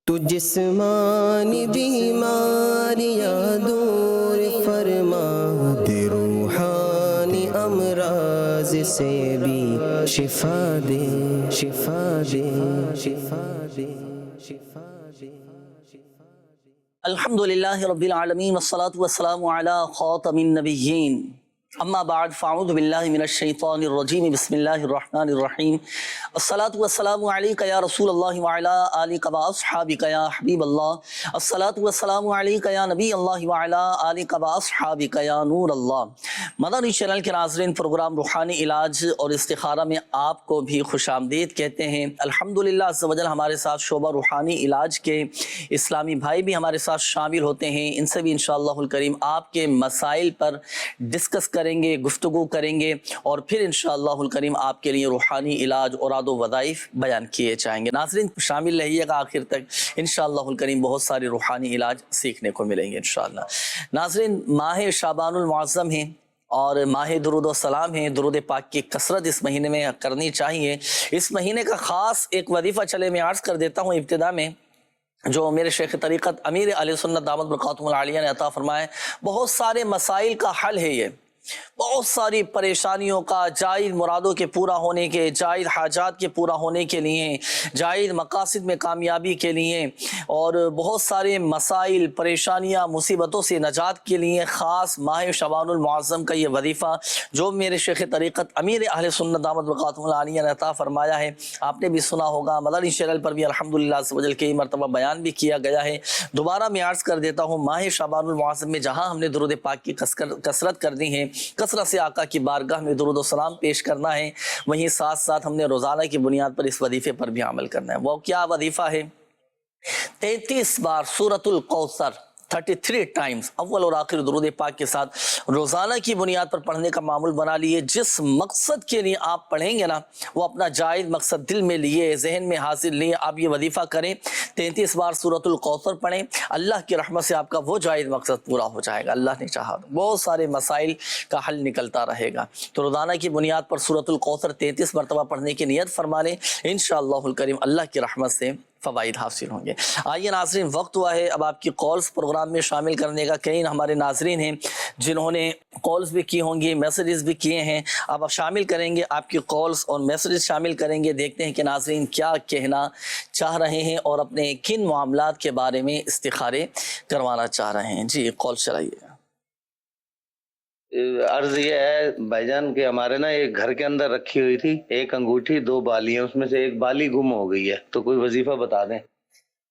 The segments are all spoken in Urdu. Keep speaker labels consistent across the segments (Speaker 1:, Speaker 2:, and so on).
Speaker 1: تو جسمانی بیماریاں دور فرما دے، روحانی امراض سے بھی شفا دے، شفا دے، شفا دے، شفا دے۔
Speaker 2: الحمدللہ رب العالمین والصلاة والسلام علی خاتم النبیین، اما بعد فاعوذ باللہ من الشیطان الرجیم، بسم اللہ الرحمن الرحیم۔ الصلاة والسلام علیک یا رسول اللہ وعلی آلک واصحابک یا حبیب اللہ، الصلاة والسلام علیک یا نبی اللہ وعلی آلک واصحابک یا نور اللہ۔ مدنی چینل کے ناظرین، پروگرام روحانی علاج اور استخارہ میں آپ کو بھی خوش آمدید کہتے ہیں۔ الحمدللہ عز و جل ہمارے ساتھ شعبہ روحانی علاج کے اسلامی بھائی بھی ہمارے ساتھ شامل ہوتے ہیں، ان سے بھی انشاءاللہ الکریم آپ کے مسائل پر ڈسکس کریں گے، گفتگو کریں گے، اور پھر انشاءاللہ الکریم آپ کے لیے روحانی علاج اور و وظائف بیان کیے جائیں گے۔ ناظرین شامل رہیے گا آخر تک، انشاءاللہ الکریم بہت سارے روحانی علاج سیکھنے کو ملیں گے انشاءاللہ۔ ناظرین ماہ شعبان المعظم ہے اور ماہ درود و سلام ہے، درود پاک کی کثرت اس مہینے میں کرنی چاہیے۔ اس مہینے کا خاص ایک وظیفہ چلے میں عرض کر دیتا ہوں ابتدا میں، جو میرے شیخ طریقت امیر اہل سنت دامت برکاتہم العالیہ نے عطا فرمائے۔ بہت سارے مسائل کا حل ہے یہ، بہت ساری پریشانیوں کا، جائز مرادوں کے پورا ہونے کے، جائز حاجات کے پورا ہونے کے لیے، جائز مقاصد میں کامیابی کے لیے، اور بہت سارے مسائل، پریشانیاں، مصیبتوں سے نجات کے لیے خاص ماہ شعبان المعظم کا یہ وظیفہ جو میرے شیخ طریقت امیر اہل سنت دامت برکاتہم العالیہ نے عطا فرمایا ہے، آپ نے بھی سنا ہوگا، مدنی چینل پر بھی الحمدللہ عز و جل کئی مرتبہ بیان بھی کیا گیا ہے۔ دوبارہ میں عرض کر دیتا ہوں، ماہ شعبان المعظم میں جہاں ہم نے درود پاک کی کثرت کرنی ہے، کثرت سے آقا کی بارگاہ میں درود و سلام پیش کرنا ہے، وہیں ساتھ ساتھ ہم نے روزانہ کی بنیاد پر اس وظیفے پر بھی عمل کرنا ہے۔ وہ کیا وظیفہ ہے؟ 33 بار سورۃ الکوثر 33 ٹائمز اول اور آخر درود پاک کے ساتھ روزانہ کی بنیاد پر پڑھنے کا معمول بنا لیے۔ جس مقصد کے لیے آپ پڑھیں گے نا، وہ اپنا جائز مقصد دل میں لیے، ذہن میں حاضر لیے، آپ یہ وظیفہ کریں، 33 بار سورۃ الکوثر پڑھیں، اللہ کی رحمت سے آپ کا وہ جائز مقصد پورا ہو جائے گا، اللہ نے چاہا تو بہت سارے مسائل کا حل نکلتا رہے گا۔ تو روزانہ کی بنیاد پر سورۃ الکوثر 33 مرتبہ پڑھنے کی نیت فرما لیں، انشاءاللہ الکریم اللہ کی رحمت سے فوائد حاصل ہوں گے۔ آئیے ناظرین، وقت ہوا ہے اب آپ کی کالز پروگرام میں شامل کرنے کا۔ کئی ہمارے ناظرین ہیں جنہوں نے کالز بھی کی ہوں گی، میسیجز بھی کیے ہیں، اب آپ شامل کریں گے، آپ کی کالز اور میسیجز شامل کریں گے، دیکھتے ہیں کہ ناظرین کیا کہنا چاہ رہے ہیں اور اپنے کن معاملات کے بارے میں استخارے کروانا چاہ رہے ہیں۔ جی کال چلائیے۔
Speaker 3: عرض یہ ہے بھائی جان کہ ہمارے نا ایک گھر کے اندر رکھی ہوئی تھی ایک انگوٹھی، 2 بالیاں، اس میں سے ایک بالی گم ہو گئی ہے، تو کوئی وظیفہ بتا دیں۔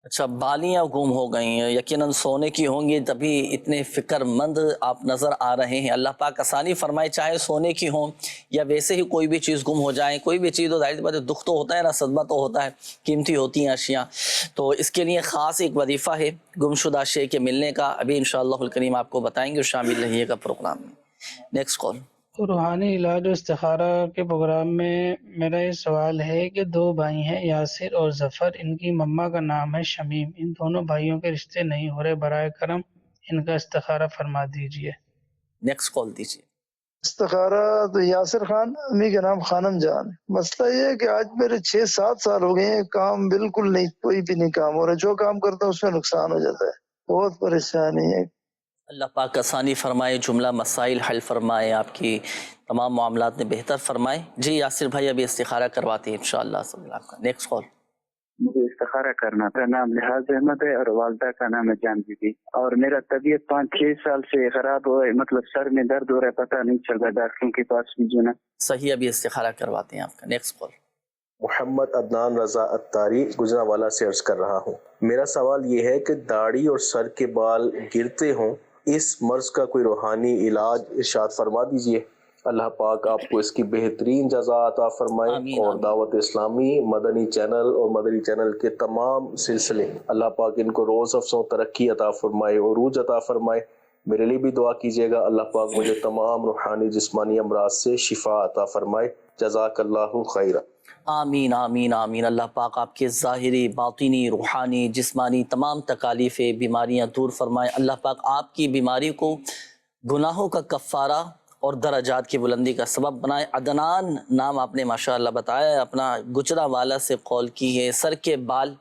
Speaker 2: اچھا، بالیاں گم ہو گئی ہیں، یقیناً سونے کی ہوں گی تبھی اتنے فکر مند آپ نظر آ رہے ہیں۔ اللہ پاک آسانی فرمائے، چاہے سونے کی ہوں یا ویسے ہی کوئی بھی چیز گم ہو جائے، کوئی بھی چیز ہو، ظاہر سی بات ہے دکھ تو ہوتا ہے نا، صدمہ تو ہوتا ہے، قیمتی ہوتی ہیں اشیاء، تو اس کے لیے خاص ایک وظیفہ ہے گمشدہ شے کے ملنے کا، ابھی انشاءاللہ الکریم آپ کو بتائیں گے، شامل رہیے گا پروگرام میں۔ Next call.
Speaker 4: روحانی علاج و استخارہ کے پروگرام میں میرا یہ سوال ہے کہ 2 بھائی ہیں، یاسر اور ظفر، ان کی مما کا نام ہے شمیم، ان دونوں بھائیوں کے رشتے نہیں ہو رہے، برائے کرم ان کا استخارہ فرما دیجئے۔
Speaker 2: نیکسٹ کال دیجیے۔
Speaker 5: استخارہ تو یاسر خان، امی کا نام خانم جان۔ مسئلہ یہ ہے کہ آج میرے 6-7 سال ہو گئے ہیں، کام بالکل نہیں، کوئی بھی نہیں کام ہو رہا، جو کام کرتا ہوں اس میں نقصان ہو جاتا ہے، بہت پریشانی ہے۔
Speaker 2: اللہ پاک آسانی فرمائے، جملہ مسائل حل فرمائے، آپ کی تمام معاملات میں بہتر فرمائے۔ جی یاسر بھائی ابھی استخارہ کرواتے ہیں انشاءاللہ آپ کا۔ نیکسٹ کال۔
Speaker 6: مجھے استخارہ کرنا تھا، نام لحاظ احمد ہے اور والدہ کا نام ہے جان بی بی، اور میرا طبیعت 5-6 سال سے خراب ہو ہے، مطلب سر میں درد ہو رہا ہے، پتہ نہیں چل رہا، ڈاکٹروں کے پاس بھی جو نا۔
Speaker 2: صحیح، ابھی استخارہ کرواتے ہیں آپ کا۔ Next call.
Speaker 7: محمد عدنان رضا اتاری گجرانوالہ سے عرض کر رہا ہوں۔ میرا سوال یہ ہے کہ داڑھی اور سر کے بال گرتے ہوں، اس مرض کا کوئی روحانی علاج ارشاد فرما دیجئے۔ اللہ پاک آپ کو اس کی بہترین جزا عطا فرمائے،
Speaker 2: آمین
Speaker 7: اور
Speaker 2: آمین۔
Speaker 7: دعوت اسلامی، مدنی چینل اور مدنی چینل کے تمام سلسلے، اللہ پاک ان کو روز افزوں ترقی عطا فرمائے، عروج عطا فرمائے۔ میرے لیے بھی دعا کیجیے گا، اللہ پاک مجھے تمام روحانی جسمانی امراض سے شفا عطا فرمائے۔ جزاک اللہ خیرہ۔
Speaker 2: آمین آمین آمین۔ اللہ پاک آپ کے ظاہری، باطنی، روحانی، جسمانی تمام تکالیفیں، بیماریاں دور فرمائے۔ اللہ پاک آپ کی بیماری کو گناہوں کا کفارہ اور درجات کی بلندی کا سبب بنائے۔ عدنان نام آپ نے ماشاءاللہ بتایا، اپنا گجرا والا سے قول کی ہے۔ سر کے بال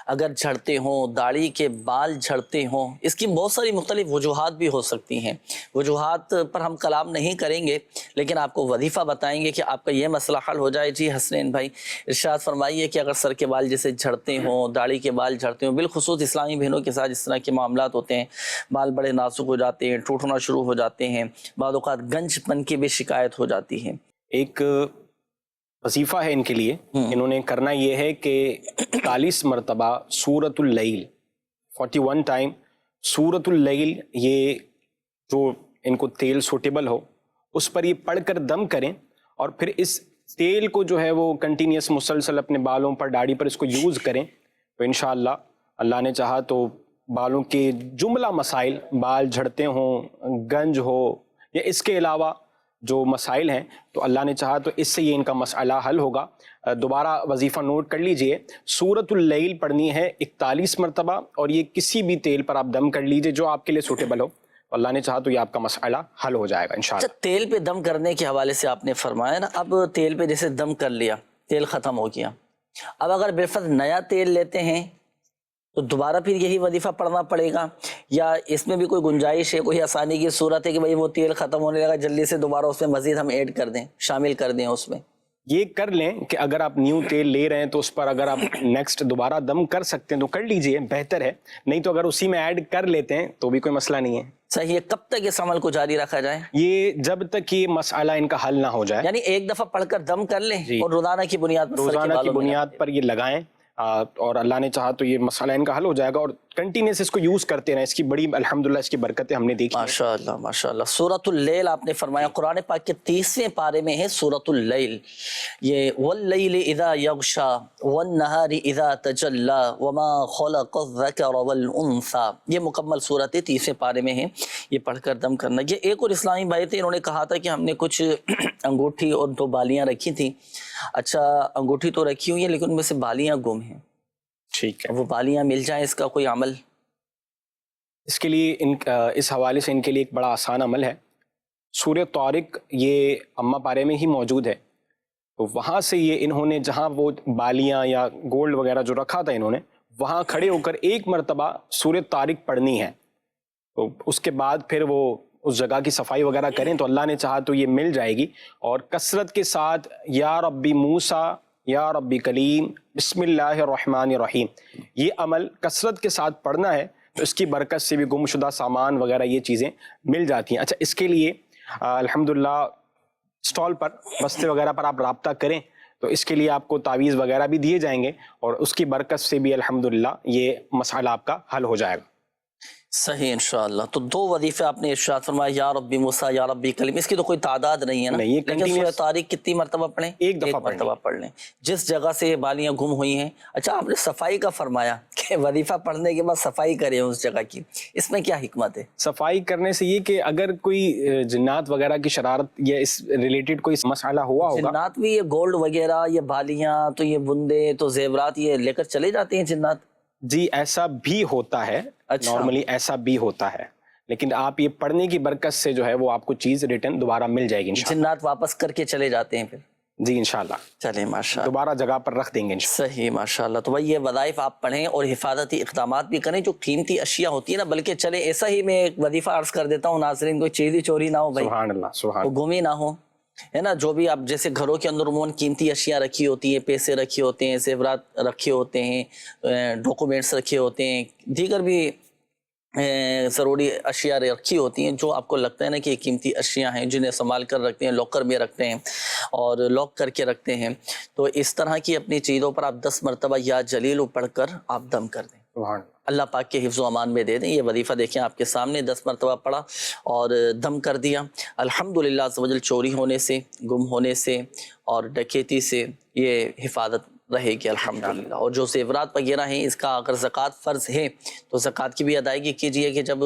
Speaker 2: اگر جھڑتے ہوں، داڑھی کے بال جھڑتے ہوں، اس کی بہت ساری مختلف وجوہات بھی ہو سکتی ہیں۔ وجوہات پر ہم کلام نہیں کریں گے، لیکن آپ کو وظیفہ بتائیں گے کہ آپ کا یہ مسئلہ حل ہو جائے۔ جی حسنین بھائی ارشاد فرمائیے کہ اگر سر کے بال جیسے جھڑتے ہوں، داڑھی کے بال جھڑتے ہوں، بالخصوص اسلامی بہنوں کے ساتھ اس طرح کے معاملات ہوتے ہیں، بال بڑے نازک ہو جاتے ہیں، ٹوٹنا شروع ہو جاتے ہیں، بعض اوقات گنج پن کی بھی شکایت ہو جاتی ہے۔
Speaker 8: ایک وظیفہ ہے ان کے لیے، انہوں نے کرنا یہ ہے کہ 41 مرتبہ سورۃ اللیل، 41 ٹائم سورۃ اللیل، یہ جو ان کو تیل سوٹیبل ہو اس پر یہ پڑھ کر دم کریں، اور پھر اس تیل کو جو ہے وہ کنٹینیوس مسلسل اپنے بالوں پر، داڑھی پر اس کو یوز کریں، تو انشاءاللہ اللہ نے چاہا تو بالوں کے جملہ مسائل، بال جھڑتے ہوں، گنج ہو یا اس کے علاوہ جو مسائل ہیں، تو اللہ نے چاہا تو اس سے یہ ان کا مسئلہ حل ہوگا۔ دوبارہ وظیفہ نوٹ کر لیجئے، سورۃ اللیل پڑھنی ہے 41 مرتبہ، اور یہ کسی بھی تیل پر آپ دم کر لیجئے جو آپ کے لیے سوٹیبل ہو، اللہ نے چاہا تو یہ آپ کا مسئلہ حل ہو جائے گا انشاءاللہ۔
Speaker 2: اچھا، تیل پہ دم کرنے کے حوالے سے آپ نے فرمایا نا، اب تیل پہ جیسے دم کر لیا، تیل ختم ہو گیا، اب اگر بالفرض نیا تیل لیتے ہیں تو دوبارہ پھر یہی وظیفہ پڑھنا پڑے گا، یا اس میں بھی کوئی گنجائش ہے، کوئی آسانی کی صورت ہے کہ بھئی وہ تیل ختم ہونے لگا، جلدی سے دوبارہ اس میں مزید ہم ایڈ کر دیں، شامل کر دیں اس میں؟
Speaker 8: یہ کر لیں کہ اگر آپ نیو تیل لے رہے ہیں تو اس پر اگر آپ نیکسٹ دوبارہ دم کر سکتے ہیں تو کر لیجئے، بہتر ہے، نہیں تو اگر اسی میں ایڈ کر لیتے ہیں تو بھی کوئی مسئلہ نہیں ہے۔
Speaker 2: صحیح ہے۔ کب تک اس عمل کو جاری رکھا جائے؟
Speaker 8: یہ جب تک یہ مسئلہ ان کا حل نہ ہو جائے،
Speaker 2: یعنی ایک دفعہ پڑھ کر دم کر لیں اور روزانہ کی بنیاد پر
Speaker 8: روزانہ کی بنیاد پر یہ لگائیں، اور اللہ نے چاہا تو یہ مسئلہ ان کا حل ہو جائے گا، اور کنٹینیوس اس کو یوز کرتے رہیں، اس کی بڑی الحمدللہ اس کی برکتیں ہم نے دیکھی۔
Speaker 2: ماشاءاللہ ماشاءاللہ۔ سورۃ اللیل آپ نے فرمایا، قرآن پاک کے 30ویں پارے میں ہے سورۃ اللیل، یہ واللیل اذا یغشا والنہار اذا تجلی وما خلق الذکر والانثی، یہ مکمل سورت 30ویں پارے میں ہے، یہ پڑھ کر دم کرنا۔ یہ ایک اور اسلامی بھائی تھے، انہوں نے کہا تھا کہ ہم نے کچھ انگوٹھی اور 2 بالیاں رکھی تھیں۔ اچھا، انگوٹھی تو رکھی ہوئی ہیں لیکن ان میں سے بالیاں گم ہیں،
Speaker 8: ٹھیک ہے،
Speaker 2: وہ بالیاں مل جائیں، اس کا کوئی عمل؟
Speaker 8: اس کے لیے اس حوالے سے ان کے لیے ایک بڑا آسان عمل ہے۔ سورہ طارق یہ اما پارے میں ہی موجود ہے، تو وہاں سے یہ انہوں نے جہاں وہ بالیاں یا گولڈ وغیرہ جو رکھا تھا انہوں نے، وہاں کھڑے ہو کر ایک مرتبہ سورہ طارق پڑھنی ہے، تو اس کے بعد پھر وہ اس جگہ کی صفائی وغیرہ کریں تو اللہ نے چاہا تو یہ مل جائے گی۔ اور کثرت کے ساتھ یا ربی موسیٰ یا ربی کلیم بسم اللہ الرحمن الرحیم، یہ عمل کثرت کے ساتھ پڑھنا ہے، تو اس کی برکت سے بھی گم شدہ سامان وغیرہ یہ چیزیں مل جاتی ہیں۔ اچھا، اس کے لیے الحمدللہ اسٹال پر، بستے وغیرہ پر آپ رابطہ کریں تو اس کے لیے آپ کو تعویذ وغیرہ بھی دیے جائیں گے، اور اس کی برکت سے بھی الحمدللہ یہ مسئلہ آپ کا حل ہو جائے گا۔
Speaker 2: صحیح انشاءاللہ۔ تو 2 وظیفے آپ نے ارشاد فرمایا، یا ربی موسیٰ یا ربی کلیم، اس کی تو کوئی تعداد نہیں ہے نا،
Speaker 8: نہیں،
Speaker 2: لیکن سورہ طارق کتنی مرتبہ پڑھیں؟
Speaker 8: ایک دفعہ
Speaker 2: مرتبہ پڑھ لیں، جس جگہ سے یہ بالیاں گم ہوئی ہیں۔ اچھا، آپ نے صفائی کا فرمایا کہ وظیفہ پڑھنے کے بعد صفائی کریں اس جگہ کی، اس میں کیا حکمت ہے؟
Speaker 8: صفائی کرنے سے یہ کہ اگر کوئی جنات وغیرہ کی شرارت یا اس ریلیٹڈ کوئی مسئلہ ہوا ہوگا،
Speaker 2: جنات بھی یہ گولڈ وغیرہ، یہ بالیاں، تو یہ بندے، تو زیورات، یہ لے کر چلے جاتے ہیں جنات؟
Speaker 8: جی ایسا بھی ہوتا ہے، نارملی ایسا بھی ہوتا ہے، لیکن آپ یہ پڑھنے کی برکت سے جو ہے وہ آپ کو چیز ریٹرن دوبارہ مل جائے گی انشاءاللہ۔
Speaker 2: جنات واپس کر کے چلے جاتے ہیں پھر؟
Speaker 8: جی انشاءاللہ،
Speaker 2: چلیں ماشاءاللہ،
Speaker 8: دوبارہ جگہ پر رکھ دیں گے انشاءاللہ۔
Speaker 2: صحیح ماشاءاللہ۔ تو بھائی یہ وظائف آپ پڑھیں اور حفاظتی اقدامات بھی کریں، جو قیمتی اشیاء ہوتی ہیں نا، بلکہ چلے ایسا ہی میں ایک وظیفہ عرض کر دیتا ہوں ناظرین، کوئی چیز ہی چوری نہ ہو بھائی،
Speaker 8: سبحان اللہ، سبحان
Speaker 2: وہ گم ہی نہ ہو، ہے نا۔ جو بھی آپ جیسے گھروں کے اندر عموماً قیمتی اشیاء رکھی ہوتی ہیں، پیسے رکھے ہوتے ہیں، زیورات رکھے ہوتے ہیں، ڈاکومنٹس رکھے ہوتے ہیں، دیگر بھی ضروری اشیاء رکھی ہوتی ہیں، جو آپ کو لگتا ہے نا کہ یہ قیمتی اشیاء ہیں، جنہیں سنبھال کر رکھتے ہیں، لاکر میں رکھتے ہیں اور لاک کر کے رکھتے ہیں، تو اس طرح کی اپنی چیزوں پر آپ 10 مرتبہ یا جلیل پڑھ کر آپ دم کر دیں،
Speaker 8: سبحان اللہ۔
Speaker 2: اللہ پاک کے حفظ و امان میں دے دیں۔ یہ وظیفہ دیکھیں آپ کے سامنے 10 مرتبہ پڑھا اور دم کر دیا، الحمدللہ عز و جل چوری ہونے سے، گم ہونے سے اور ڈکیتی سے یہ حفاظت رہے گی الحمدللہ۔ اور جو زیورات وغیرہ ہیں، اس کا اگر زکوٰۃ فرض ہے تو زکوٰۃ کی بھی ادائیگی کیجیے، کہ جب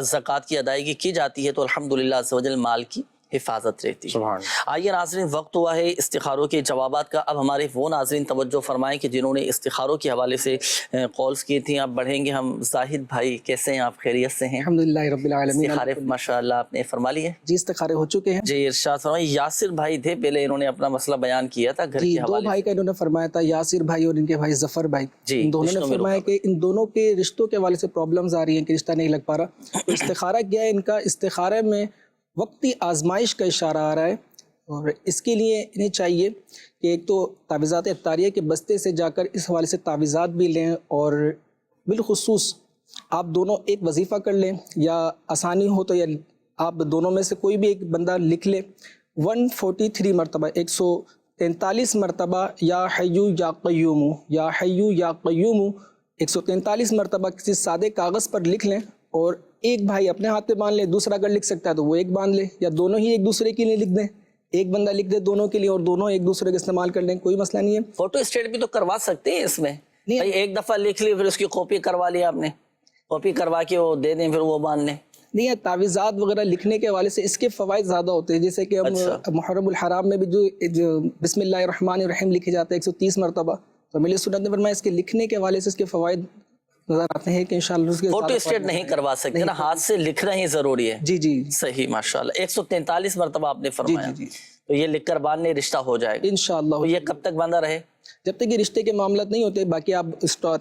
Speaker 2: زکوٰۃ کی ادائیگی کی جاتی ہے تو الحمدللہ عز و جل مال کی حفاظت رہتی ہے۔
Speaker 8: سبحان۔
Speaker 2: آئیے ناظرین، وقت ہوا ہے استخاروں کے جوابات کا۔ اب ہمارے وہ ناظرین توجہ فرمائیں کہ جنہوں نے استخاروں کے حوالے سے کالز کی تھیں۔ اب بڑھیں گے ہم۔ زاہد بھائی کیسے ہیں آپ؟ خیریت سے ہیں؟
Speaker 9: الحمدللہ رب العالمین۔
Speaker 2: استخارے ماشاءاللہ آپ نے فرما لیے؟
Speaker 9: جی استخارے ہو چکے ہیں۔
Speaker 2: جی ارشاد فرمائیں۔ یاسر بھائی تھے پہلے، انہوں نے اپنا مسئلہ بیان کیا تھا گھر
Speaker 9: جی
Speaker 2: کے
Speaker 9: دو
Speaker 2: حوالے
Speaker 9: بھائی کا انہوں نے فرمایا تھا، یاسر بھائی اور ان کے بھائی ظفر بھائی،
Speaker 2: جی،
Speaker 9: ان دونوں نے
Speaker 2: رشتوں میں
Speaker 9: فرمایا کہ ان دونوں کے رشتوں کے حوالے سے پرابلمز آ رہی ہیں کہ رشتہ نہیں لگ پا رہا۔ تو استخارہ کیا ہے ان کا؟ استخارے میں وقتی آزمائش کا اشارہ آ رہا ہے، اور اس کے لیے انہیں چاہیے کہ ایک تو تعویذات اختاریہ کے بستے سے جا کر اس حوالے سے تعویذات بھی لیں، اور بالخصوص آپ دونوں ایک وظیفہ کر لیں، یا آسانی ہو تو یا آپ دونوں میں سے کوئی بھی ایک بندہ لکھ لے 143 مرتبہ، 143 مرتبہ یا حیو یا قیوم، یا حیو یا قیوم 143 مرتبہ کسی سادے کاغذ پر لکھ لیں، اور ایک بھائی اپنے ہاتھ پہ باندھ لے، دوسرا اگر لکھ سکتا ہے تو وہ ایک باندھ لے، یا دونوں ہی ایک دوسرے کے لیے لکھ دیں، ایک بندہ لکھ دے دونوں کے لیے اور دونوں ایک دوسرے کا استعمال کر لیں، کوئی مسئلہ نہیں ہے۔
Speaker 2: فوٹو اسٹیٹ بھی تو کروا سکتے ہیں اس میں،
Speaker 9: نہیں،
Speaker 2: ایک دفعہ لکھ لی پھر اس کی کاپی کروا لی، آپ نے کاپی کروا کے وہ دے دیں پھر وہ باندھ لیں۔
Speaker 9: نہیں ہے، تعویذات وغیرہ لکھنے کے حوالے سے اس کے فوائد زیادہ ہوتے ہیں، جیسے کہ ہم محرم الحرام میں بھی جو بسم اللہ الرحمن الرحیم لکھے جاتے ہیں 130 مرتبہ، تو ملی سنت نے فرمایا اس کے لکھنے کے حوالے سے اس کے فوائد نظر آتے ہیں کہ انشاءاللہ اس کے
Speaker 2: فوٹو اسٹیٹ نہیں کروا سکتے نا، ہاتھ سے لکھنا ہی ضروری ہے۔
Speaker 9: جی جی
Speaker 2: صحیح، ماشاءاللہ 143 مرتبہ آپ نے فرمایا، تو یہ لکھ کر باندھنے رشتہ ہو جائے گا
Speaker 9: انشاءاللہ۔
Speaker 2: تو یہ کب تک باندھا رہے؟
Speaker 9: جب تک یہ رشتے کے معاملات نہیں ہوتے، باقی آپ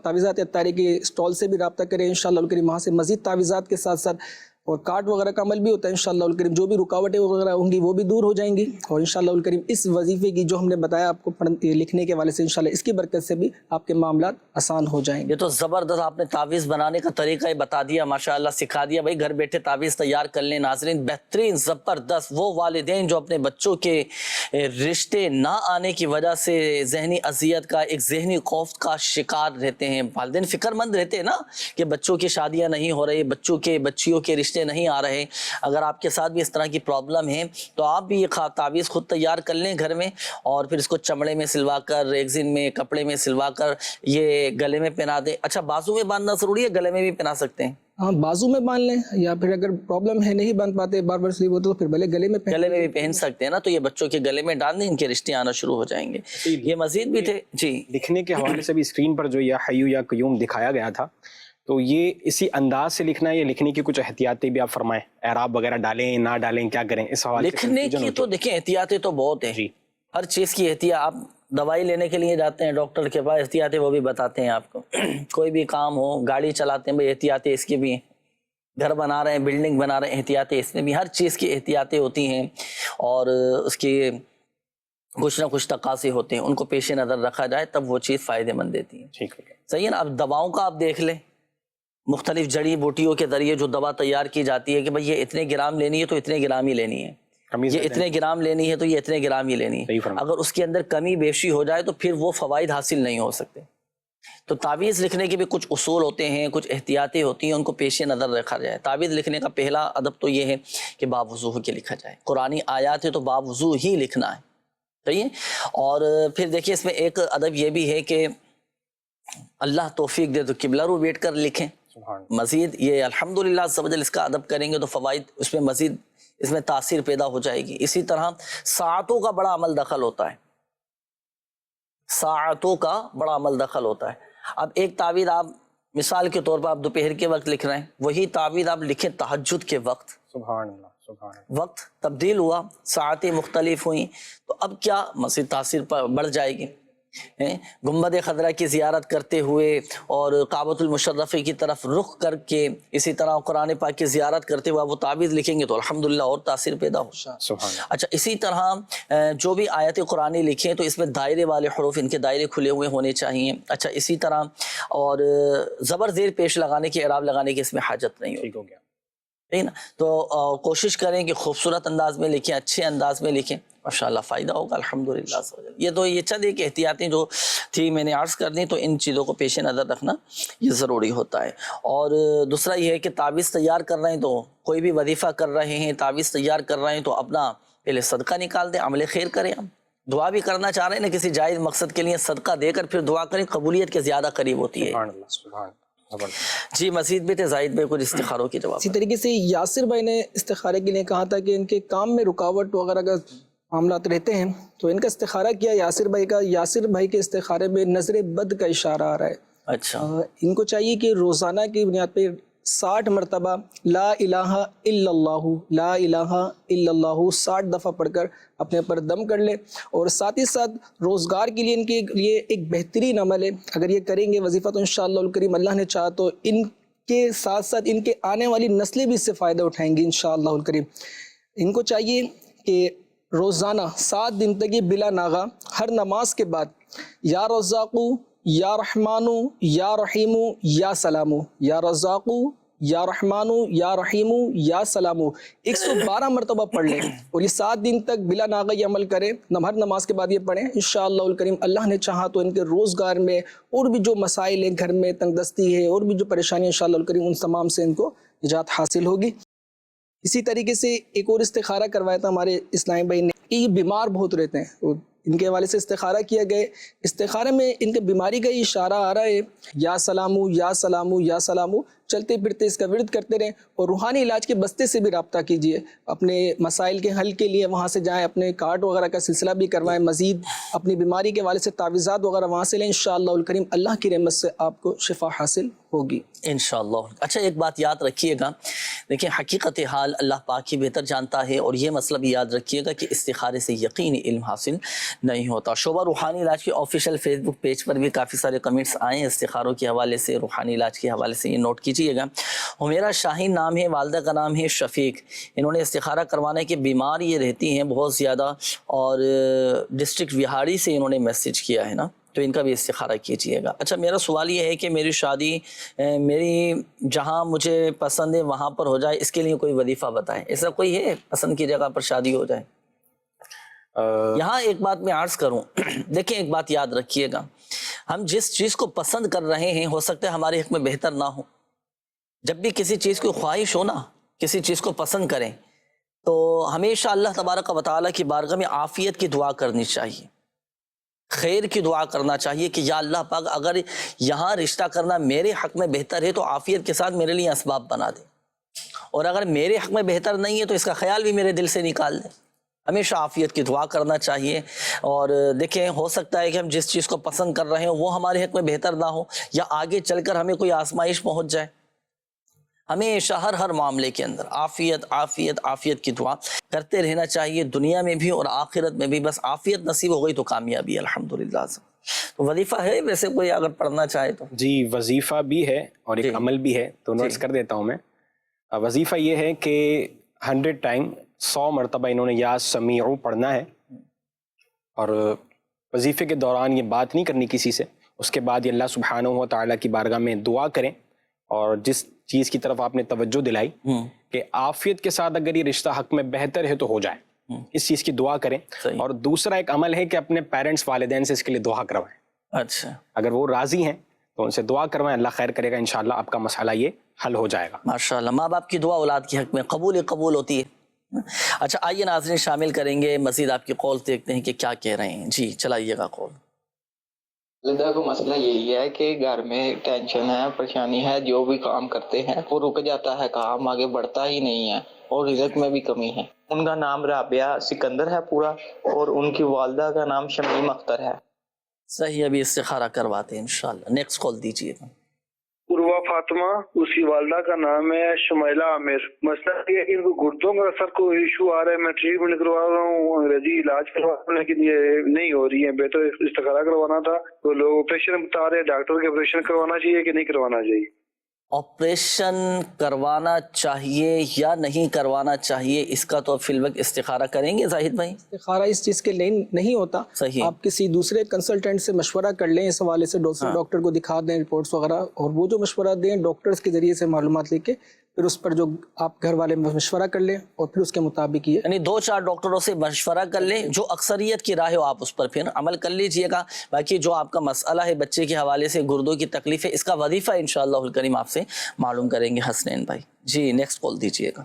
Speaker 9: تعویذات اختاری کے اسٹال سے بھی رابطہ کریں انشاءاللہ الکریم، وہاں سے مزید تعویذات کے ساتھ ساتھ اور کارڈ وغیرہ کا عمل بھی ہوتا ہے انشاءاللہ الکریم، جو بھی رکاوٹیں وغیرہ ہوں گی وہ بھی دور ہو جائیں گی، اور انشاءاللہ الکریم اس وظیفے کی جو ہم نے بتایا آپ کو لکھنے کے حوالے سے انشاءاللہ اس کی برکت سے بھی آپ کے معاملات آسان ہو جائیں گے۔
Speaker 2: یہ تو زبردست آپ نے تعویذ بنانے کا طریقہ ہی بتا دیا، ماشاءاللہ سکھا دیا، بھائی گھر بیٹھے تعویذ تیار کر لیں۔ ناظرین بہترین زبردست، وہ والدین جو اپنے بچوں کے رشتے نہ آنے کی وجہ سے ذہنی اذیت کا، ایک ذہنی خوف کا شکار رہتے ہیں، والدین فکر مند رہتے ہیں نا کہ بچوں کی شادیاں نہیں ہو رہی، بچیوں کے رشتے نہیں آ رہے۔ اگر آپ کے ساتھ بھی اس طرح کی پرابلم ہے تو آپ بھی یہ تعویذ خود تیار کر لیں گھر میں، اور پھر اس کو چمڑے میں سلوا کر، ریگزین میں، کپڑے میں سلوا کر یہ گلے میں پہنا دیں۔ اچھا بازو میں باندھنا ضروری ہے، گلے میں بھی پہنا سکتے ہیں؟
Speaker 9: ہاں بازو میں باندھ لیں، یا پھر اگر پرابلم ہے نہیں باندھ پاتے بار بار سلیپ ہوتے تو پھر بھلے گلے میں
Speaker 2: بھی پہن سکتے ہیں نا، تو یہ بچوں کے گلے میں ڈال دیں، ان کے رشتے آنا شروع ہو جائیں گے۔ یہ مزید بھی تھے جی
Speaker 8: لکھنے کے حوالے سے بھی اسکرین پر جو یا حیو یا قیوم دکھایا گیا تھا، تو یہ اسی انداز سے لکھنا ہے، یا لکھنے کی کچھ احتیاطیں بھی آپ فرمائیں، اعراب وغیرہ ڈالیں نہ ڈالیں، کیا کریں اس حوالے سے؟
Speaker 2: لکھنے کی تو دیکھیں احتیاطیں تو بہت ہیں، ہر چیز کی احتیاط۔ آپ دوائی لینے کے لیے جاتے ہیں ڈاکٹر کے پاس، احتیاطیں وہ بھی بتاتے ہیں آپ کو۔ کوئی بھی کام ہو، گاڑی چلاتے ہیں بھائی احتیاطیں اس کی بھی ہیں، گھر بنا رہے ہیں، بلڈنگ بنا رہے ہیں، احتیاطیں اس میں بھی، ہر چیز کی احتیاطیں ہوتی ہیں، اور اس کی کچھ نہ کچھ تقاضے ہوتے ہیں، ان کو پیش نظر رکھا جائے تب وہ چیز فائدے مند دیتی ہے۔ صحیح ہے نا؟ اب دواؤں کا آپ دیکھ لیں، مختلف جڑی بوٹیوں کے ذریعے جو دوا تیار کی جاتی ہے کہ بھئی یہ اتنے گرام لینی ہے تو اتنے گرام ہی لینی ہے، یہ اتنے گرام لینی ہے تو یہ اتنے گرام ہی لینی ہے، اگر اس کے اندر کمی بیشی ہو جائے تو پھر وہ فوائد حاصل نہیں ہو سکتے۔ تو تعویذ لکھنے کے بھی کچھ اصول ہوتے ہیں، کچھ احتیاطیں ہوتی ہیں، ان کو پیش نظر رکھا جائے۔ تعویذ لکھنے کا پہلا ادب تو یہ ہے کہ باوضو ہو کے لکھا جائے، قرآنی آیات ہے تو باوضو ہی لکھنا ہے، صحیح ہے۔ اور پھر دیکھیے اس میں ایک ادب یہ بھی ہے کہ اللہ توفیق دے تو قبلہ رو بیٹھ کر لکھیں۔ مزید یہ الحمدللہ عز و جل اس کا ادب کریں گے تو فوائد اس میں مزید اس میں تاثیر پیدا ہو جائے گی۔ اسی طرح ساعتوں کا بڑا عمل دخل ہوتا ہے، ساعتوں کا بڑا عمل دخل ہوتا ہے۔ اب ایک تعویذ آپ مثال کے طور پر آپ دوپہر کے وقت لکھ رہے ہیں، وہی تعویذ آپ لکھیں تہجد کے وقت،
Speaker 8: سبحان اللہ سبحان اللہ،
Speaker 2: وقت تبدیل ہوا، ساعتیں مختلف ہوئیں، تو اب کیا مزید تاثیر بڑھ جائے گی۔ گنبد خضرا کی زیارت کرتے ہوئے اور کعبۃ المشرفہ کی طرف رخ کر کے، اسی طرح قرآن پاک کی زیارت کرتے ہوئے وہ تعویذ لکھیں گے تو الحمدللہ اور تاثیر پیدا ہو۔ اچھا اسی طرح جو بھی آیت قرآنی لکھیں تو اس میں دائرے والے حروف، ان کے دائرے کھلے ہوئے ہونے چاہیے۔ اچھا اسی طرح اور زبر زیر پیش لگانے کی، اعراب لگانے کی اس میں حاجت نہیں ہوگی، ٹھیک نا؟ تو کوشش کریں کہ خوبصورت انداز میں لکھیں، اچھے انداز میں لکھیں، ماشاءاللہ فائدہ ہوگا الحمدللہ۔ یہ تو یہ چند ایک احتیاطیں جو تھی میں نے عرض کر دی، تو ان چیزوں کو پیش نظر رکھنا یہ ضروری ہوتا ہے۔ اور دوسرا یہ ہے کہ تعویذ تیار کر رہے ہیں تو کوئی بھی وظیفہ کر رہے ہیں، تعویذ تیار کر رہے ہیں تو اپنا پہلے صدقہ نکال دیں، عمل خیر کریں۔ ہم دعا بھی کرنا چاہ رہے ہیں نا کسی جائز مقصد کے لیے، صدقہ دے کر پھر دعا کریں، قبولیت کے زیادہ قریب ہوتی ہے۔ جی مزید بیٹے زاہد بھائی کچھ استخاروں کے جواب.
Speaker 9: اسی طریقے سے یاسر بھائی نے استخارے کے لیے کہا تھا کہ ان کے کام میں رکاوٹ وغیرہ کا معاملات رہتے ہیں تو ان کا استخارہ کیا یاسر بھائی کا. یاسر بھائی کے استخارے میں نظر بد کا اشارہ آ رہا ہے.
Speaker 2: اچھا
Speaker 9: ان کو چاہیے کہ روزانہ کی بنیاد پہ 60 مرتبہ لا الہ الا اللہ لا الہ الا اللہ 60 دفعہ پڑھ کر اپنے اوپر دم کر لیں. اور ساتھ ہی ساتھ روزگار کے لیے ان کے لیے ایک بہترین عمل ہے. اگر یہ کریں گے وظیفہ تو انشاءاللہ الکریم اللہ نے چاہا تو ان کے ساتھ ساتھ ان کے آنے والی نسلیں بھی اس سے فائدہ اٹھائیں گی انشاءاللہ الکریم. ان کو چاہیے کہ روزانہ 7 دن تک یہ بلا ناغہ ہر نماز کے بعد یا رزاقو یا رحمانو یا رحیمو یا سلامو یا رزاقو یا رحمانو یا رحیمو یا سلامو 112 مرتبہ پڑھ لیں اور یہ 7 دن تک بلا ناغہ یہ عمل کریں. ہر نماز کے بعد یہ پڑھیں انشاءاللہ الکریم. اللہ نے چاہا تو ان کے روزگار میں اور بھی جو مسائل ہیں گھر میں تنگ دستی ہے اور بھی جو پریشانی انشاءاللہ الکریم ان تمام سے ان کو نجات حاصل ہوگی. اسی طریقے سے ایک اور استخارہ کروایا تھا ہمارے اسلام بھائی نے کہ یہ بیمار بہت رہتے ہیں. ان کے حوالے سے استخارہ کیا گئے. استخارے میں ان کے بیماری کا یہ اشارہ آ رہا ہے یا سلامو یا سلامو یا سلامو. چلتے پھرتے اس کا ورد کرتے رہیں اور روحانی علاج کے بستے سے بھی رابطہ کیجئے. اپنے مسائل کے حل کے لیے وہاں سے جائیں, اپنے کارڈ وغیرہ کا سلسلہ بھی کروائیں. مزید اپنی بیماری کے حوالے سے تعویذات وغیرہ وہاں سے لیں. انشاءاللہ الکریم اللہ کی رحمت سے آپ کو شفا حاصل ہوگی
Speaker 2: انشاءاللہ. اچھا ایک بات یاد رکھیے گا, دیکھیں حقیقت حال اللہ پاک ہی بہتر جانتا ہے اور یہ مسئلہ بھی یاد رکھیے گا کہ استخارے سے یقینی علم حاصل نہیں ہوتا. شعبہ روحانی علاج کے آفیشیل فیس بک پیج پر بھی کافی سارے کمنٹس آئے ہیں استخاروں کے حوالے سے, روحانی علاج کے حوالے سے, یہ نوٹ کیجئے گا. حمیرہ شاہین نام ہے, والدہ کا نام ہے شفیق. انہوں نے استخارہ کروانے کے بیمار یہ رہتی ہیں بہت زیادہ اور ڈسٹرکٹ وہاڑی سے انہوں نے میسج کیا ہے نا, تو ان کا بھی استخارہ کیجئے گا. اچھا میرا سوال یہ ہے کہ میری شادی میری جہاں مجھے پسند ہے وہاں پر ہو جائے, اس کے لیے کوئی وظیفہ بتائیں. ایسا کوئی ہے پسند کی جگہ پر شادی ہو جائے؟ یہاں ایک بات میں عرض کروں, دیکھیں ایک بات یاد رکھیے گا, ہم جس چیز کو پسند کر رہے ہیں ہو سکتا ہے ہمارے حق میں بہتر نہ ہو. جب بھی کسی چیز کی خواہش ہو نا, کسی چیز کو پسند کریں تو ہمیشہ اللہ تبارک و تعالیٰ کی بارگاہ میں عافیت کی دعا کرنی چاہیے, خیر کی دعا کرنا چاہیے کہ یا اللہ پاک اگر یہاں رشتہ کرنا میرے حق میں بہتر ہے تو عافیت کے ساتھ میرے لیے اسباب بنا دے, اور اگر میرے حق میں بہتر نہیں ہے تو اس کا خیال بھی میرے دل سے نکال دے. ہمیشہ عافیت کی دعا کرنا چاہیے. اور دیکھیں ہو سکتا ہے کہ ہم جس چیز کو پسند کر رہے ہیں وہ ہمارے حق میں بہتر نہ ہو, یا آگے چل کر ہمیں کوئی آزمائش پہنچ جائے. ہمیشہ ہر معاملے کے اندر عافیت عافیت عافیت کی دعا کرتے رہنا چاہیے, دنیا میں بھی اور آخرت میں بھی. بس عافیت نصیب ہو گئی تو کامیابی الحمدللہ. تو وظیفہ ہے ویسے کوئی اگر پڑھنا چاہے تو؟
Speaker 8: جی وظیفہ بھی ہے اور ایک عمل بھی ہے, تو نوٹس کر دیتا ہوں میں. وظیفہ یہ ہے کہ 100 ٹائم 100 مرتبہ انہوں نے یا سمیع پڑھنا ہے, اور وظیفے کے دوران یہ بات نہیں کرنی کسی سے. اس کے بعد یہ اللہ سبحانہ و تعالیٰ کی بارگاہ میں دعا کریں, اور جس چیز کی طرف آپ نے توجہ دلائی کہ عافیت کے ساتھ اگر یہ رشتہ حق میں بہتر ہے تو ہو جائے, اس چیز کی دعا کریں. اور دوسرا ایک عمل ہے کہ اپنے پیرنٹس والدین سے اس کے لیے دعا کروائیں.
Speaker 2: اچھا
Speaker 8: اگر وہ راضی ہیں تو ان سے دعا کروائیں, اللہ خیر کرے گا, انشاءاللہ آپ کا مسئلہ یہ حل ہو جائے گا.
Speaker 2: ماشاءاللہ, ماں باپ کی دعا اولاد کے حق میں قبول ہوتی ہے. اچھا آئیے ناظرین شامل کریں گے مزید آپ کی کال, دیکھتے ہیں کہ کیا کہہ رہے ہیں. جی چلائیے گا کال.
Speaker 10: والدہ کو مسئلہ یہی ہے کہ گھر میں ٹینشن ہے, پریشانی ہے, جو بھی کام کرتے ہیں وہ رک جاتا ہے, کام آگے بڑھتا ہی نہیں ہے, اور رزق میں بھی کمی ہے. ان کا نام رابعہ سکندر ہے پورا, اور ان کی والدہ کا نام شمیم اختر ہے.
Speaker 2: صحیح, ابھی استخارہ کرواتے ہیں انشاءاللہ. نیکسٹ کال دیجیے گا.
Speaker 11: عروہ فاطمہ, اس کی والدہ کا نام ہے شمیلہ عامر. مسئلہ یہ ہے کہ ان کو گردوں کا سر کو ایشو آ رہا ہے, میں ٹریٹمنٹ کروا رہا ہوں, انگریزی علاج کروا رہا ہوں, لیکن یہ نہیں ہو رہی ہے. بہتر استخارہ کروانا تھا, تو لوگ آپریشن بتا رہے ہیں, ڈاکٹر کے آپریشن کروانا چاہیے کہ نہیں کروانا چاہیے؟
Speaker 2: آپریشن کروانا چاہیے یا نہیں کروانا چاہیے, اس کا تو فی الوقت استخارہ کریں گے زاہد بھائی.
Speaker 9: استخارہ اس چیز کے لیے نہیں ہوتا.
Speaker 2: صحیح,
Speaker 9: آپ کسی دوسرے کنسلٹنٹ سے مشورہ کر لیں اس حوالے سے, ڈاکٹر کو دکھا دیں رپورٹس وغیرہ, اور وہ جو مشورہ دیں ڈاکٹرز کے ذریعے سے معلومات لے کے پھر اس پر جو آپ گھر والے مشورہ کر لیں, اور پھر اس کے مطابق یہ
Speaker 2: یعنی 2-4 ڈاکٹروں سے مشورہ کر لیں, جو اکثریت کی رائے ہو آپ اس پر پھر عمل کر لیجئے گا. باقی جو آپ کا مسئلہ ہے بچے کے حوالے سے گردوں کی تکلیف ہے, اس کا وظیفہ انشاءاللہ الکریم آپ سے معلوم کریں گے حسنین بھائی. جی نیکسٹ کال دیجئے گا.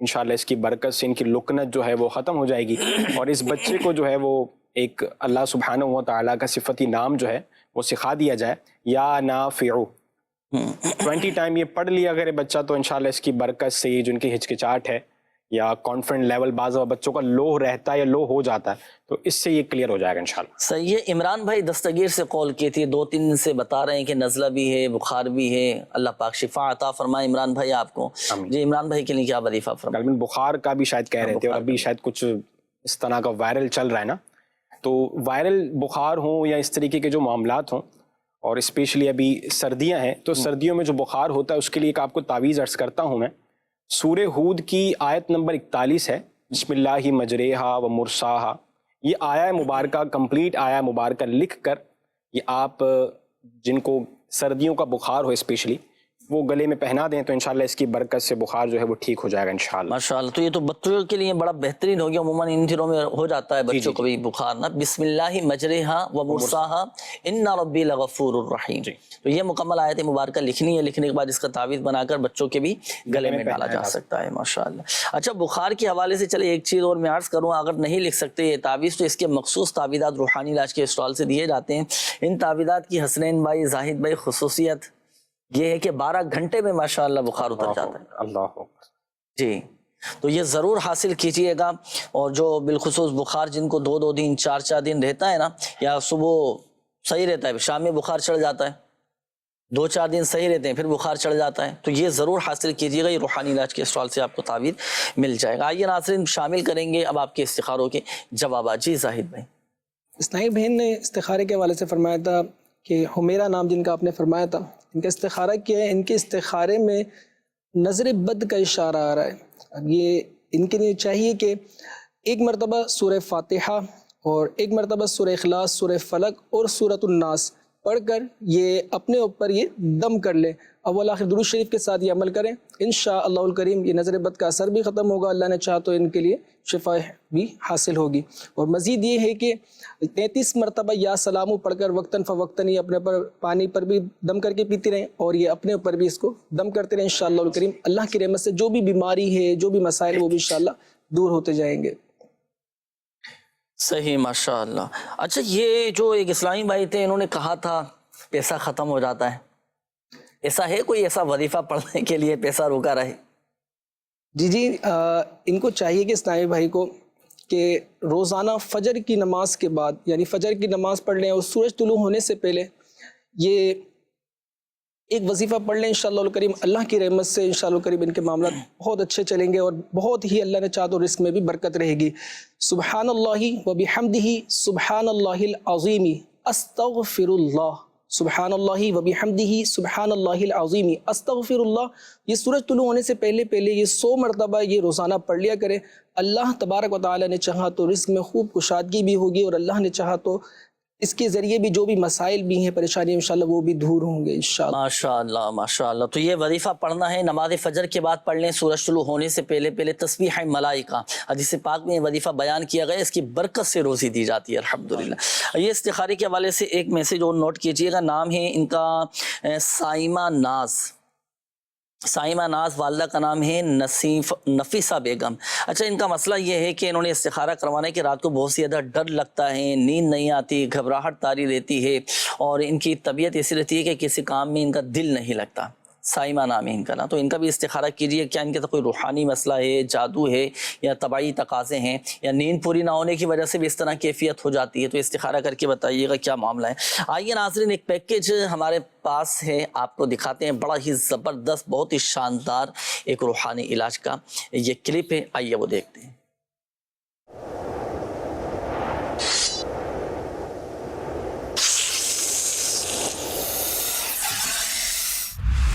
Speaker 8: انشاءاللہ اس کی برکت سے ان کی لکنت جو ہے وہ ختم ہو جائے گی، اور اس بچے کو جو ہے وہ ایک اللہ سبحانہ و تعالیٰ کا صفتی نام جو ہے وہ سکھا دیا جائے، یا نافعو 20 ٹائم یہ پڑھ لیا اگر بچہ تو انشاءاللہ اس کی برکت سے یہ جو ان کی ہچکچاہٹ ہے یا کانفیڈنٹ لیول بعض بچوں کا لو رہتا ہے یا لو ہو جاتا ہے، تو اس سے یہ کلیئر ہو جائے گا انشاءاللہ۔
Speaker 2: صحیح ہے۔ عمران بھائی دستگیر سے کال کی تھی، 2-3 دن سے بتا رہے ہیں کہ نزلہ بھی ہے، بخار بھی ہے، اللہ پاک شفا عطا فرمائے عمران بھائی آپ کو۔ جی عمران بھائی کے لیے کیا وظیفہ فرمائے؟
Speaker 8: بخار کا بھی شاید کہہ رہے تھے، اور ابھی شاید کچھ اس طرح کا وائرل چل رہا ہے نا، تو وائرل بخار ہوں یا اس طریقے کے جو معاملات ہوں، اور اسپیشلی ابھی سردیاں ہیں، تو سردیوں میں جو بخار ہوتا ہے اس کے لیے ایک آپ کو تعویذ عرض کرتا ہوں میں۔ سورہ ہود کی آیت نمبر 41 ہے، بسم اللہ مجریہا و مرساہا، یہ آیہ مبارکہ کمپلیٹ آیہ مبارکہ لکھ کر یہ آپ جن کو سردیوں کا بخار ہو اسپیشلی وہ گلے میں پہنا دیں تو انشاءاللہ اس کی برکت سے بخار جو ہے وہ ٹھیک ہو جائے گا انشاءاللہ۔
Speaker 2: ماشاءاللہ، تو یہ تو بچوں کے لیے بڑا بہترین ہو گیا، عموماً ان دنوں میں ہو جاتا ہے بچوں کو بھی بخار نا۔ بسم اللہ مجریہا و مرساہا ان ربی لغفور الرحیم، تو یہ مکمل آیت مبارکہ لکھنی ہے، لکھنے کے بعد اس کا تعویذ بنا کر بچوں کے بھی گلے میں ڈالا جا سکتا ہے ماشاءاللہ۔ اچھا بخار کے حوالے سے چلے ایک چیز اور میں عرض کروں، اگر نہیں لکھ سکتے یہ تعویذ تو اس کے مخصوص تعویذات روحانی علاج کے اسٹال سے دیے جاتے ہیں۔ ان تعویذات کی حسنین بھائی زاہد بھائی خصوصیت یہ ہے کہ 12 گھنٹے میں ماشاءاللہ بخار اتر جاتا ہے۔
Speaker 8: اللہ
Speaker 2: جی، تو یہ ضرور حاصل کیجئے گا، اور جو بالخصوص بخار جن کو 2 دن 4 دن رہتا ہے نا، یا صبح صحیح رہتا ہے شام میں بخار چڑھ جاتا ہے، 2-4 دن صحیح رہتے ہیں پھر بخار چڑھ جاتا ہے، تو یہ ضرور حاصل کیجئے گا، یہ روحانی علاج کے اسٹال سے آپ کو تعویذ مل جائے گا۔ آئیے ناظرین شامل کریں گے اب آپ کے استخاروں کے جوابات۔ جی زاہد بھائی۔
Speaker 9: اسنائی بہن نے استخارے کے حوالے سے فرمایا تھا کہ حمیرہ نام جن کا آپ نے فرمایا تھا، ان کا استخارہ کیا ہے، ان کے استخارے میں نظر بد کا اشارہ آ رہا ہے۔ اب یہ ان کے لیے چاہیے کہ ایک مرتبہ سورہ فاتحہ اور ایک مرتبہ سورہ اخلاص، سورہ فلق اور سورۃ الناس پڑھ کر یہ اپنے اوپر یہ دم کر لیں، اول آخر درود شریف کے ساتھ یہ عمل کریں، انشاءاللہ الکریم یہ نظر بد کا اثر بھی ختم ہوگا، اللہ نے چاہا تو ان کے لیے شفا بھی حاصل ہوگی۔ اور مزید یہ ہے کہ 33 مرتبہ یا سلامو پڑھ کر وقتاً فوقتاً یہ اپنے پر پانی پر بھی دم کر کے پیتی رہیں، اور یہ اپنے اوپر بھی اس کو دم کرتے رہیں، انشاءاللہ الکریم اللہ کی رحمت سے جو بھی بیماری ہے، جو بھی مسائل وہ بھی انشاءاللہ دور ہوتے جائیں گے۔
Speaker 2: صحیح ماشاءاللہ۔ اچھا یہ جو ایک اسلامی بھائی تھے انہوں نے کہا تھا پیسہ ختم ہو جاتا ہے، ایسا ہے کوئی ایسا وظیفہ پڑھنے کے لیے پیسہ روکا رہے؟
Speaker 9: جی ان کو چاہیے کہ اسلامی بھائی کو کہ روزانہ فجر کی نماز کے بعد، یعنی فجر کی نماز پڑھ لیں اور سورج طلوع ہونے سے پہلے یہ ایک وظیفہ پڑھ لیں، انشاءاللہ الکریم اللہ کی رحمت سے انشاءاللہ الکریم ان کے معاملات بہت اچھے چلیں گے، اور بہت ہی اللہ نے چاہا تو رزق میں بھی برکت رہے گی۔ سبحان اللہ و بحمدہ سبحان اللہ العظیم استغفر اللہ، سبحان اللہ و بحمدہ سبحان اللہ العظیم استغفر اللہ، یہ سورج طلوع ہونے سے پہلے یہ 100 مرتبہ یہ روزانہ پڑھ لیا کرے۔ اللہ تبارک و تعالی نے چاہا تو رزق میں خوب کشادگی بھی ہوگی، اور اللہ نے چاہا تو اس کے ذریعے بھی جو بھی مسائل بھی ہیں، پریشانی انشاءاللہ وہ بھی دور ہوں گے انشاءاللہ۔
Speaker 2: ماشاءاللہ ماشاءاللہ۔ تو یہ وظیفہ پڑھنا ہے، نماز فجر کے بعد پڑھ لیں، سورج طلوع ہونے سے پہلے تسبیح ملائکہ، حدیث پاک میں یہ وظیفہ بیان کیا گیا، اس کی برکت سے روزی دی جاتی ہے الحمدللہ۔ یہ استخارے کے حوالے سے ایک میسج اور نوٹ کیجئے گا، نام ہے ان کا سائمہ ناز، سائمہ ناز، والدہ کا نام ہے نفیسہ بیگم۔ اچھا ان کا مسئلہ یہ ہے کہ انہوں نے استخارہ کروانا ہے کہ رات کو بہت زیادہ ڈر لگتا ہے، نیند نہیں آتی، گھبراہٹ طاری رہتی ہے، اور ان کی طبیعت ایسی رہتی ہے کہ کسی کام میں ان کا دل نہیں لگتا۔ سائمہ نام ہے ان کا نا، تو ان کا بھی استخارہ کیجئے، کیا ان کے ساتھ کوئی روحانی مسئلہ ہے، جادو ہے، یا طبعی تقاضے ہیں، یا نیند پوری نہ ہونے کی وجہ سے بھی اس طرح کیفیت ہو جاتی ہے، تو استخارہ کر کے بتائیے گا کیا معاملہ ہے۔ آئیے ناظرین ایک پیکیج ہمارے پاس ہے، آپ کو دکھاتے ہیں، بڑا ہی زبردست، بہت ہی شاندار ایک روحانی علاج کا یہ کلپ ہے، آئیے وہ دیکھتے ہیں۔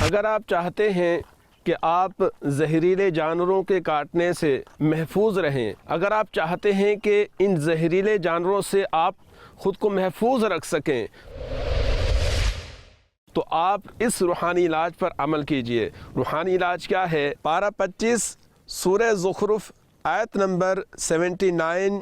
Speaker 12: اگر آپ چاہتے ہیں کہ آپ زہریلے جانوروں کے کاٹنے سے محفوظ رہیں، اگر آپ چاہتے ہیں کہ ان زہریلے جانوروں سے آپ خود کو محفوظ رکھ سکیں، تو آپ اس روحانی علاج پر عمل کیجئے۔ روحانی علاج کیا ہے؟ پارہ 25 سورہ زخرف آیت نمبر 79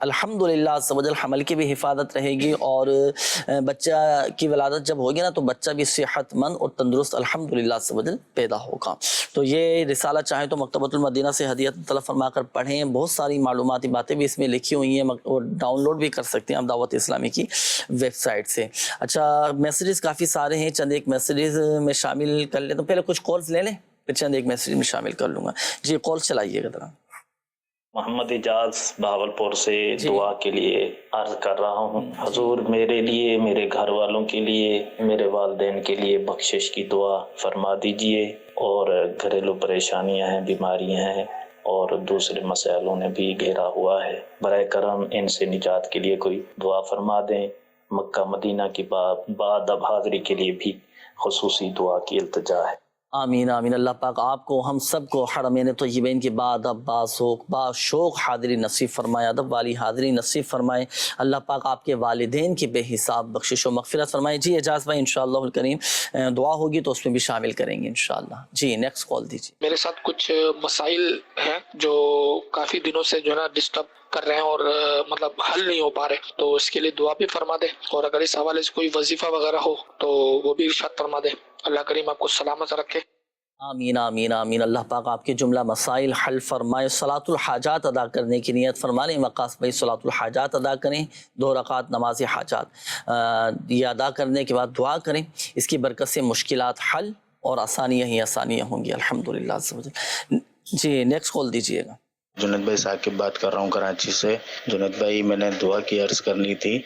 Speaker 2: الحمدللہ عز و جل حمل کی بھی حفاظت رہے گی، اور بچہ کی ولادت جب ہوگی نا تو بچہ بھی صحت مند اور تندرست الحمدللہ عز و جل پیدا ہوگا۔ تو یہ رسالہ چاہیں تو مکتبۃ المدینہ سے ہدیۃ طلب فرما کر پڑھیں، بہت ساری معلوماتی باتیں بھی اس میں لکھی ہوئی ہیں اور ڈاؤن لوڈ بھی کر سکتے ہیں آپ دعوت اسلامی کی ویب سائٹ سے۔ اچھا، میسیجز کافی سارے ہیں، چند ایک میسیجز میں شامل کر لیتا ہوں، پہلے کچھ کالز لے لیں پھر چند ایک میسیج میں شامل کر لوں گا۔ جی کال چلائیے گا ذرا۔
Speaker 13: محمد اجاز بہاولپور سے دعا کے لیے عرض کر رہا ہوں، حضور میرے لیے، میرے گھر والوں کے لیے، میرے والدین کے لیے بخشش کی دعا فرما دیجئے، اور گھریلو پریشانیاں ہیں، بیماریاں ہیں اور دوسرے مسائلوں نے بھی گھیرا ہوا ہے، برائے کرم ان سے نجات کے لیے کوئی دعا فرما دیں۔ مکہ مدینہ کی بعد اب حاضری کے لیے بھی خصوصی دعا کی التجا ہے۔
Speaker 2: آمین آمین۔ اللہ پاک آپ کو، ہم سب کو حرمین طیبین کے بعد اب باشوق حاضری نصیب فرمائے، ادب والی حاضری نصیب فرمائے۔ اللہ پاک آپ کے والدین کی بے حساب بخشش و مغفرت فرمائے۔ جی اعجاز بھائی انشاءاللہ الکریم دعا ہوگی تو اس میں بھی شامل کریں گے انشاءاللہ۔ جی نیکسٹ کال دیجیے۔
Speaker 14: میرے ساتھ کچھ مسائل ہیں جو کافی دنوں سے جو ہے نا ڈسٹرب کر رہے ہیں اور مطلب حل نہیں ہو پا رہے، تو اس کے لیے دعا بھی فرما دے، اور اگر اس حوالے سے کوئی وظیفہ وغیرہ ہو تو وہ بھی ارشاد فرما دے۔ اللہ کریم آپ کو سلامت رکھے۔
Speaker 2: آمین آمین آمین۔ اللہ پاک آپ کے جملہ مسائل حل فرمائے۔ صلاۃ الحاجات ادا کرنے کی نیت فرما لیں، وقاص بھائی صلاۃ الحاجات ادا کریں، 2 رکعت نماز حاجات یہ ادا کرنے کے بعد دعا کریں، اس کی برکت سے مشکلات حل اور آسانیاں ہی آسانیاں ہوں گی الحمدللہ عز و جل۔ جی نیکسٹ کال دیجیے گا۔
Speaker 15: جنید بھائی ثاقب بات کر رہا ہوں کراچی سے۔ جنید بھائی میں نے دعا کی عرض کرنی تھی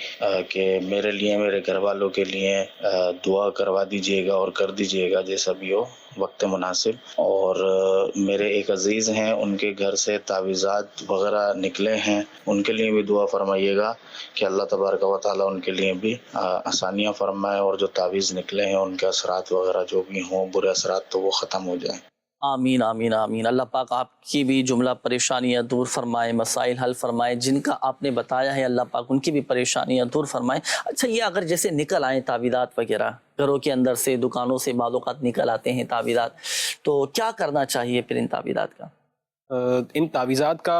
Speaker 15: کہ میرے لیے، میرے گھر والوں کے لیے دعا کروا دیجئے گا اور کر دیجئے گا جیسا بھی ہو وقت مناسب۔ اور میرے ایک عزیز ہیں، ان کے گھر سے تعویذات وغیرہ نکلے ہیں، ان کے لیے بھی دعا فرمائیے گا کہ اللہ تبارک و تعالیٰ ان کے لیے بھی آسانیاں فرمائے، اور جو تعویذ نکلے ہیں ان کے اثرات وغیرہ جو بھی ہوں برے اثرات تو وہ ختم ہو جائیں۔
Speaker 2: آمین آمین آمین۔ اللہ پاک آپ کی بھی جملہ پریشانیاں دور فرمائے، مسائل حل فرمائے، جن کا آپ نے بتایا ہے اللہ پاک ان کی بھی پریشانیاں دور فرمائے۔ اچھا، یہ اگر جیسے نکل آئیں تعویذات وغیرہ، گھروں کے اندر سے، دکانوں سے بعض اوقات نکل آتے ہیں تعویذات، تو کیا کرنا چاہیے پھر ان تعویذات کا؟
Speaker 8: ان تعویذات کا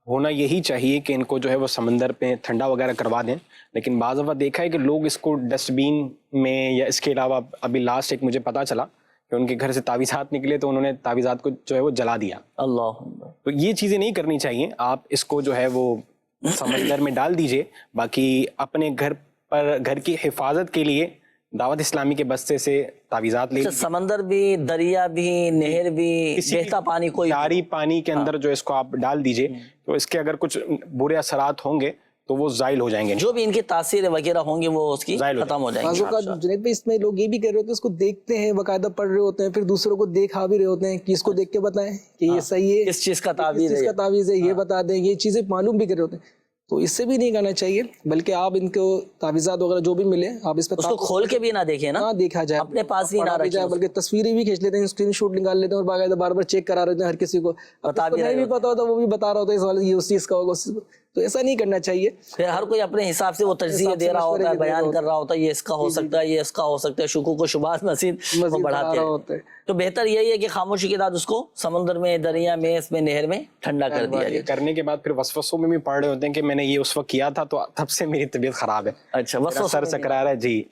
Speaker 8: ہونا یہی چاہیے کہ ان کو جو ہے وہ سمندر پہ ٹھنڈا وغیرہ کروا دیں، لیکن بعض دفعہ دیکھا ہے کہ لوگ اس کو ڈسٹ بین میں، یا اس کے علاوہ ابھی لاسٹ ایک مجھے پتہ چلا کہ ان کے گھر سے تعویذات نکلے تو انہوں نے تعویذات کو جو ہے وہ جلا دیا۔
Speaker 2: اللہ،
Speaker 8: تو یہ چیزیں نہیں کرنی چاہیے۔ آپ اس کو جو ہے وہ سمندر میں ڈال دیجئے، باقی اپنے گھر پر، گھر کی حفاظت کے لیے دعوت اسلامی کے بستے سے تعویذات لے لیجئے۔
Speaker 2: سمندر بھی، دریا بھی، نہر بھی، بہتا پانی، کوئی
Speaker 8: جاری پانی کے اندر جو اس کو آپ ڈال دیجئے، تو اس کے اگر کچھ برے اثرات ہوں گے تو وہ زائل ہو جائیں گے،
Speaker 2: جو بھی ان کی تاثیر وغیرہ ہوں گے وہ اس کی ختم ہو جائیں گے۔
Speaker 9: جنید بھائی اس میں لوگ یہ بھی کہہ رہے ہوتے ہیں، اس کو دیکھتے ہیں، باقاعدہ پڑھ رہے ہوتے ہیں، پھر دوسروں کو دیکھا بھی رہے ہوتے ہیں کہ اس کو دیکھ کے بتائیں کہ یہ صحیح ہے،
Speaker 2: اس چیز کا تعویذ
Speaker 9: ہے، یہ بتا دیں، یہ چیزیں معلوم بھی کر رہے ہوتے ہیں۔ تو اس سے بھی نہیں کرنا چاہیے، بلکہ آپ ان کو تعویذات وغیرہ جو بھی ملے آپ اس پہ
Speaker 2: اس کو کھول کے بھی نہ دیکھیں نا،
Speaker 9: دیکھا جائے،
Speaker 2: اپنے پاس ہی نہ رکھیں،
Speaker 9: بلکہ تصویریں بھی کھینچ لیتے ہیں، اسکرین شاٹ نکال لیتے ہیں، اور باقاعدہ بار بار چیک کرا رہتے ہیں ہر کسی کو، نہیں بھی پتا ہوتا وہ بھی بتا رہا ہوتا ہے اس والے یہ اس چیز کا ہوگا، تو ایسا نہیں کرنا چاہیے۔
Speaker 2: پھر ہر کوئی اپنے حساب سے وہ تجزیہ دے رہا ہوتا ہے، بیان کر رہا ہوتا ہے، یہ اس کا ہو سکتا ہے، یہ اس کا ہو سکتا ہے، شکوک و شبہات مزید بڑھاتے ہیں۔ تو بہتر یہی ہے کہ خاموشی کے ساتھ اس کو سمندر میں، دریا میں، اس میں، نہر میں ٹھنڈا کر دیا جائے۔
Speaker 8: کرنے کے بعد پھر وسوسوں میں بھی پڑھ رہے ہوتے ہیں کہ میں نے یہ اس وقت کیا تھا تو تب سے میری طبیعت خراب ہے،
Speaker 2: اچھا
Speaker 8: سر سکرا رہا ہے، جی،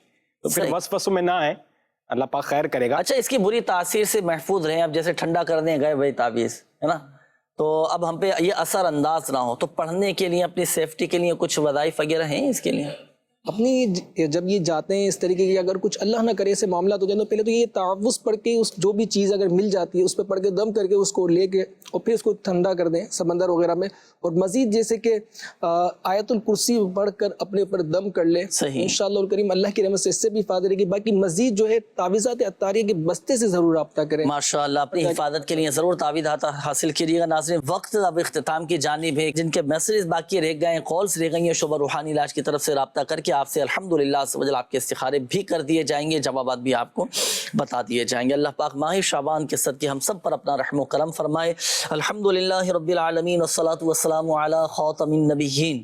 Speaker 8: تو پھر وسوسوں میں نہ آئے، اللہ پاک خیر کرے گا۔
Speaker 2: اچھا، اس کی بری تاثیر سے محفوظ رہیں۔ اب جیسے ٹھنڈا کرنے گئے بھائی تعویذ ہے نا، تو اب ہم پہ یہ اثر انداز نہ ہو، تو پڑھنے کے لیے، اپنی سیفٹی کے لیے کچھ وظائف وغیرہ ہیں اس کے لیے؟
Speaker 9: اپنی جب یہ جاتے ہیں اس طریقے کی، اگر کچھ اللہ نہ کرے سے معاملات ہو جائیں تو پہلے تو یہ تعوذ پڑھ کے، اس جو بھی چیز اگر مل جاتی ہے اس پہ پڑھ کے دم کر کے اس کو لے کے، اور پھر اس کو ٹھنڈا کر دیں سمندر وغیرہ میں، اور مزید جیسے کہ آیت الکرسی پڑھ کر اپنے اوپر دم کر لیں، انشاءاللہ الکریم اللہ کی رحمت سے اس سے بھی حفاظت رہے گی۔ باقی مزید جو ہے تعویذات عطاریہ کے بستے سے ضرور رابطہ کریں
Speaker 2: ماشاءاللہ، اپنی حفاظت کے لیے ضرور تعویذات حاصل کیجیے گا۔ ناظرین، وقت اب اختتام کی جانب ہے، جن کے میسیجز باقی رہ گئے ہیں، کالز رہ گئی ہیں، شعبہ روحانی علاج کی طرف سے رابطہ کر کے آپ سے الحمدللہ آپ کے استخارے بھی کر دیے جائیں گے، جوابات بھی آپ کو بتا دیے جائیں گے۔ اللہ پاک ماہ شعبان کے صدقے ہم سب پر اپنا رحم و کرم فرمائے۔ الحمدللہ رب العالمین والصلاة والسلام علی خاتم النبیین۔